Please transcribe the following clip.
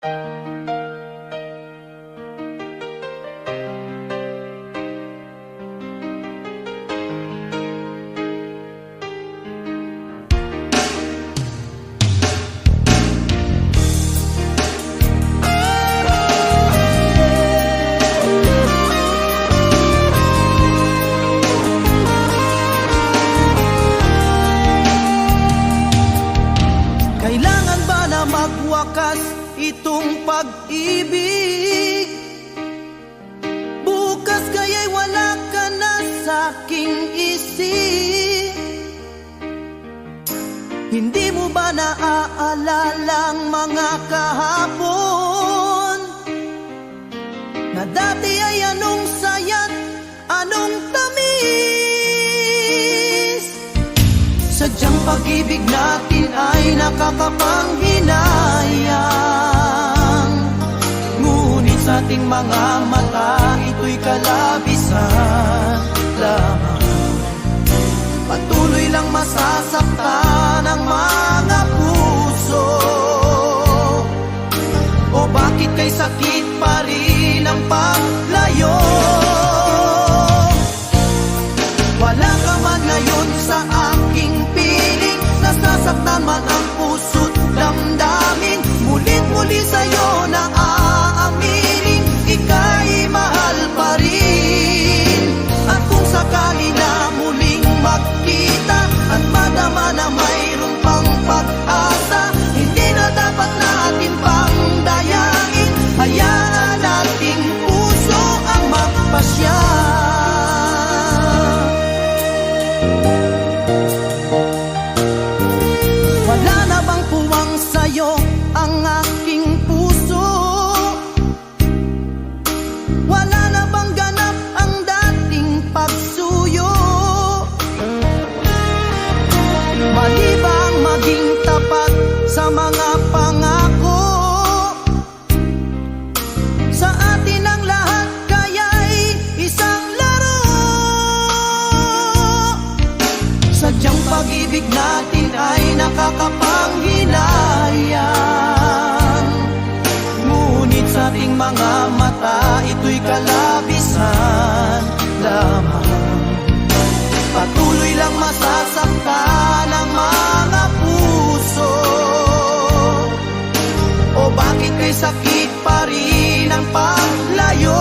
Kailangan ba na magwakas itong pag-ibig? Bukas kaya'y wala ka na sa'king isip. Hindi mo ba naaalala ang mga kahapon na dati ay anong saya't anong tamis? Sadyang pag-ibig natin ay nakakapanghinayang, ngunit sa ating mga mata ito'y kalabisan lamang. Patuloy lang masasaktan ang mga puso. O bakit kay sakit pa rin ang paglayo? Wala ka man ngayon sa aking piling, nasasaktan man ang puso't damdamin. Mulit-muli sa'yo na aaminin, ika'y mahal pa rin. At kung sakali na muling magkita at madama na mayroon pang pag-asa, hindi na dapat natin pang dayain. Hayaan nating puso ang magpasya. Wala na bang puwang sa'yo ang aking puso? Wala na bang ganap ang dating pagsuyo? Mali ba ang maging tapat sa mga pangako? Sa atin ang lahat kaya'y isang laro. Sadyang pag-ibig natin ay nakakapanghinayang, ngunit sa ating mga mata ito'y kalabisan lamang. Patuloy lang masasaktan ang mga puso. O bakit kay sakit pa rin ang paglayo?